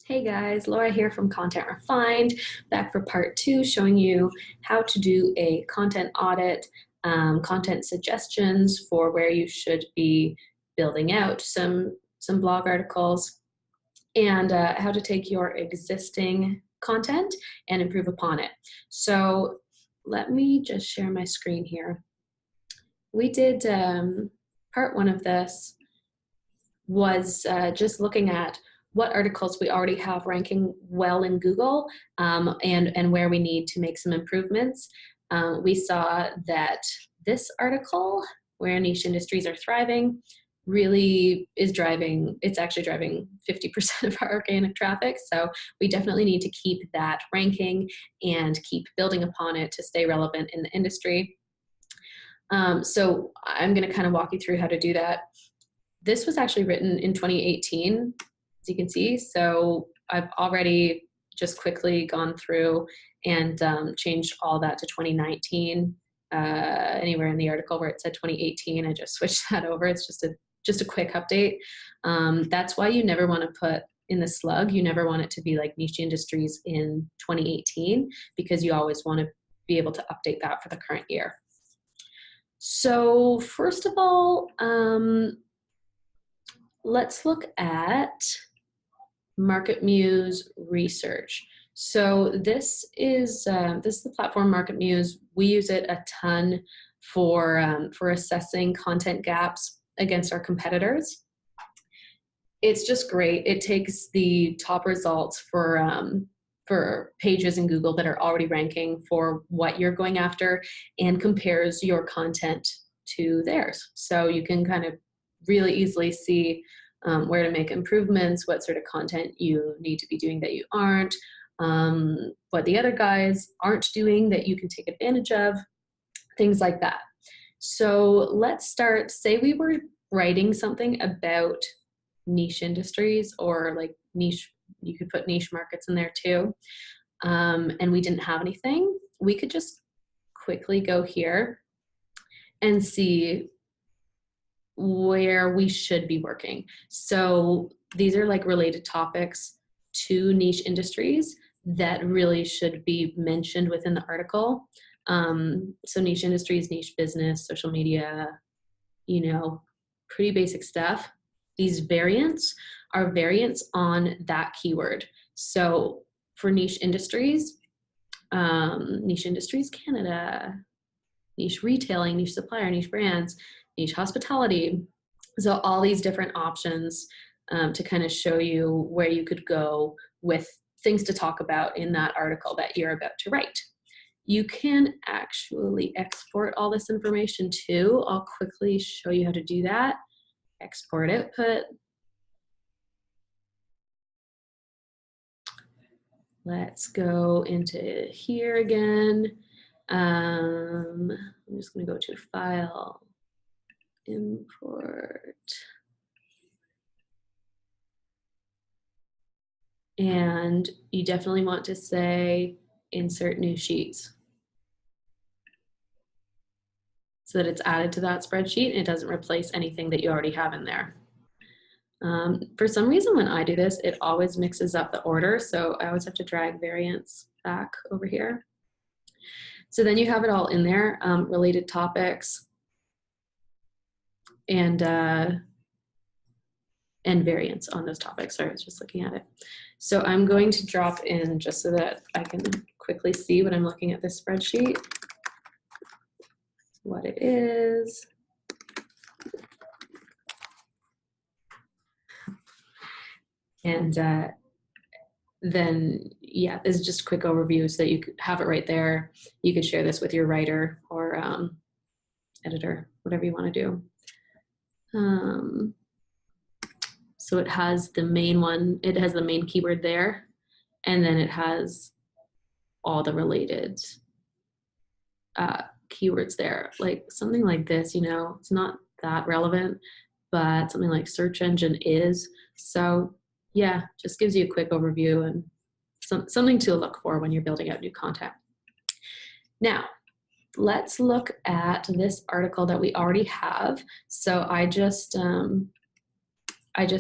Hey guys, Laura here from Content Refined, back for part 2, showing you how to do a content audit, content suggestions for where you should be building out some blog articles, and how to take your existing content and improve upon it. So let me just share my screen here. We did part 1 of this was just looking at what articles we already have ranking well in Google, and where we need to make some improvements. We saw that this article, where niche industries are thriving, really is it's actually driving 50% of our organic traffic. So we definitely need to keep that ranking and keep building upon it to stay relevant in the industry. So I'm going to kind of walk you through how to do that. This was actually written in 2018, as you can see. So I've already just quickly gone through and changed all that to 2019. Anywhere in the article where it said 2018, I just switched that over. It's just a quick update. That's why you never want to put in the slug, you never want it to be like niche industries in 2018, because you always want to be able to update that for the current year. So first of all, let's look at MarketMuse research. So this is the platform MarketMuse. We use it a ton for assessing content gaps against our competitors. It's just great. It takes the top results for pages in Google that are already ranking for what you're going after and compares your content to theirs. So you can kind of really easily see where to make improvements, what sort of content you need to be doing that you aren't, what the other guys aren't doing that you can take advantage of, things like that. So let's start, say we were writing something about niche industries, or like niche, you could put niche markets in there too, and we didn't have anything. We could just quickly go here and see where we should be working. So these are like related topics to niche industries that really should be mentioned within the article. So niche industries, niche business, social media, pretty basic stuff. These variants are variants on that keyword. So for niche industries Canada, niche retailing, niche supplier, niche brands, niche hospitality. So all these different options to kind of show you where you could go with things to talk about in that article that you're about to write. You can actually export all this information too. I'll quickly show you how to do that. Export output. Let's go into here again. I'm just going to go to File, Import, and you definitely want to say Insert New Sheets, so that it's added to that spreadsheet and it doesn't replace anything that you already have in there. For some reason, when I do this, it always mixes up the order, so I always have to drag variants back over here. So then you have it all in there, related topics and variants on those topics. Sorry, I was just looking at it. So I'm going to drop in, just so that I can quickly see when I'm looking at this spreadsheet, what it is. And then, yeah, this is just a quick overview so that you could have it right there. You could share this with your writer or editor, whatever you want to do. So it has the main one, it has the main keyword there, and then it has all the related keywords there. Like something like this, it's not that relevant, but something like search engine is. So yeah, just gives you a quick overview and something to look for when you're building out new content. Now, let's look at this article that we already have. So I just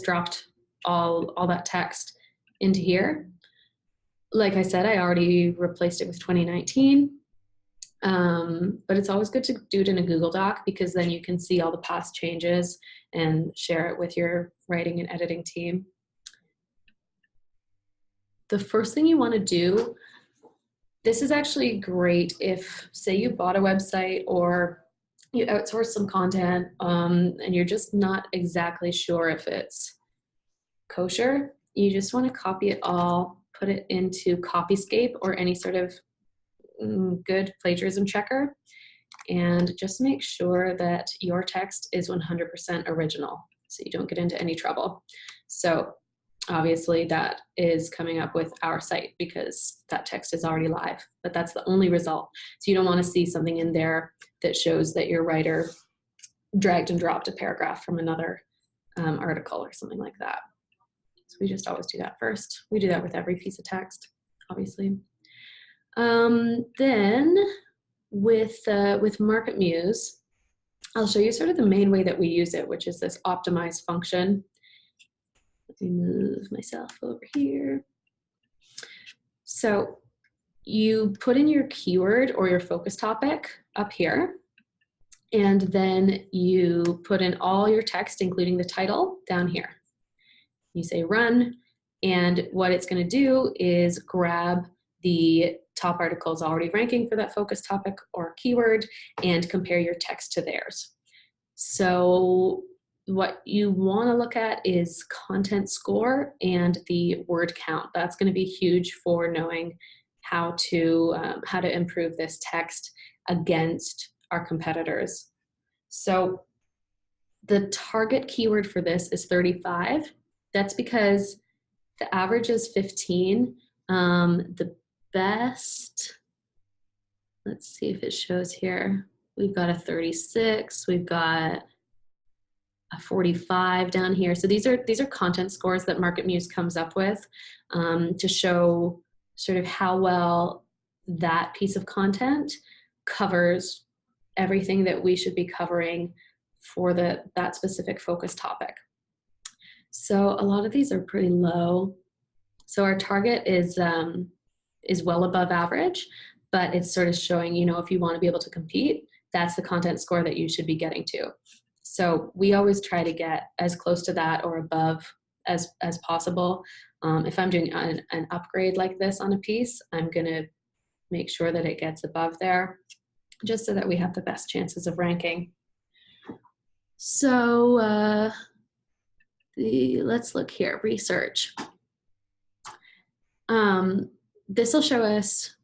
dropped all that text into here. Like I said, I already replaced it with 2019. But it's always good to do it in a Google Doc, because then you can see all the past changes and share it with your writing and editing team. The first thing you want to do, this is actually great if, say, you bought a website or you outsource some content, and you're just not exactly sure if it's kosher. You just want to copy it all, put it into Copyscape or any sort of good plagiarism checker, and just make sure that your text is 100% original so you don't get into any trouble. So obviously that is coming up with our site because that text is already live, but that's the only result. So you don't want to see something in there that shows that your writer dragged and dropped a paragraph from another article or something like that. So we just always do that first. We do that with every piece of text, obviously. Then with MarketMuse, I'll show you sort of the main way that we use it, which is this optimize function. Let me move myself over here. So you put in your keyword or your focus topic up here, and then you put in all your text, including the title, down here. You say run, and what it's going to do is grab the top articles already ranking for that focus topic or keyword and compare your text to theirs. So what you want to look at is content score and the word count. That's going to be huge for knowing how to improve this text against our competitors. So the target keyword for this is 35. That's because the average is 15. The best, let's see if it shows here. We've got a 36, we've got a 45 down here. So these are content scores that MarketMuse comes up with to show sort of how well that piece of content covers everything that we should be covering for that specific focus topic. So a lot of these are pretty low. So our target is well above average, but it's sort of showing, if you want to be able to compete, that's the content score that you should be getting to. So we always try to get as close to that or above as possible. If I'm doing an upgrade like this on a piece, I'm going to make sure that it gets above there, just so that we have the best chances of ranking. So let's look here, research. This will show us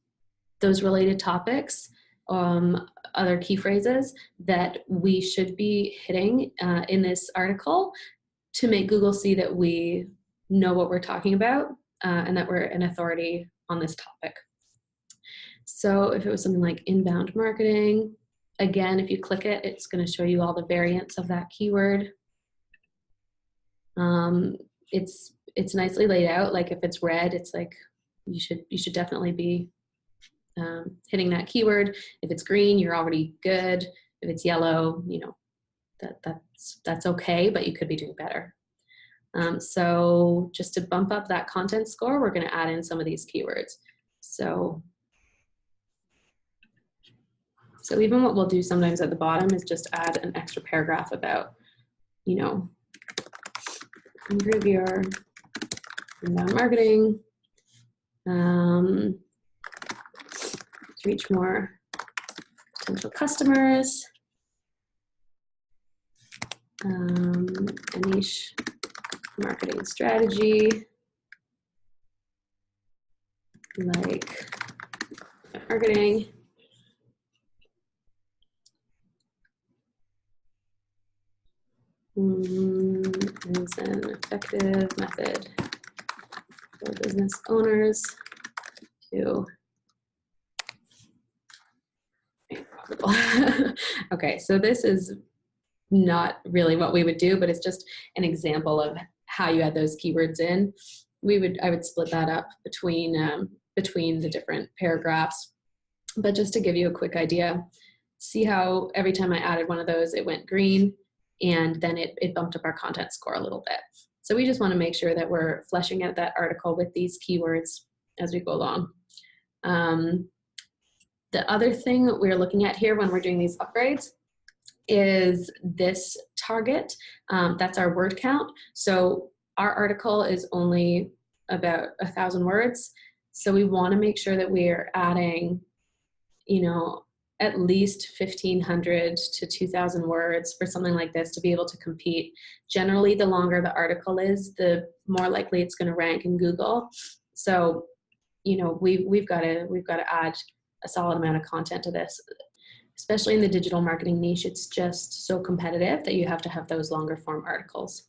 those related topics, other key phrases that we should be hitting in this article to make Google see that we know what we're talking about and that we're an authority on this topic. So if it was something like inbound marketing, again, if you click it, it's going to show you all the variants of that keyword. It's nicely laid out. Like if it's red, it's like you should definitely be hitting that keyword. If it's green, you're already good. If it's yellow, that's okay, but you could be doing better. So just to bump up that content score, we're going to add in some of these keywords. So even what we'll do sometimes at the bottom is just add an extra paragraph about, improve your inbound marketing, to reach more potential customers, a niche marketing strategy like marketing. Is an effective method for business owners to make profitable. Okay, so this is not really what we would do, but it's just an example of how you add those keywords in. I would split that up between the different paragraphs, but just to give you a quick idea, see how every time I added one of those, it went green, and then it bumped up our content score a little bit. So we just want to make sure that we're fleshing out that article with these keywords as we go along. The other thing that we're looking at here when we're doing these upgrades is this target. That's our word count. So our article is only about 1,000 words. So we want to make sure that we are adding, you know, at least 1,500 to 2,000 words for something like this to be able to compete. Generally, the longer the article is, the more likely it's going to rank in Google. So, you know, we've got to add a solid amount of content to this. Especially in the digital marketing niche, it's just so competitive that you have to have those longer form articles.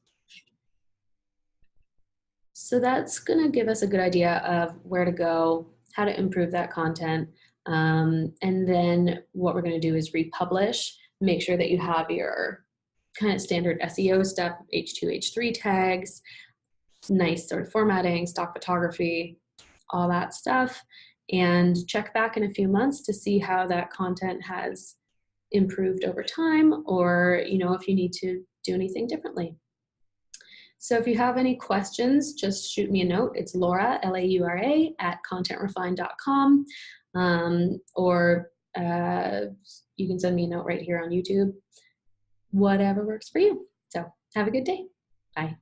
So that's going to give us a good idea of where to go, how to improve that content. And then what we're going to do is republish, make sure that you have your kind of standard SEO stuff, H2, H3 tags, nice sort of formatting, stock photography, all that stuff. And check back in a few months to see how that content has improved over time, or, you know, if you need to do anything differently. So if you have any questions, just shoot me a note. It's Laura, Laura, @contentrefine.com, or you can send me a note right here on YouTube. Whatever works for you. So have a good day. Bye.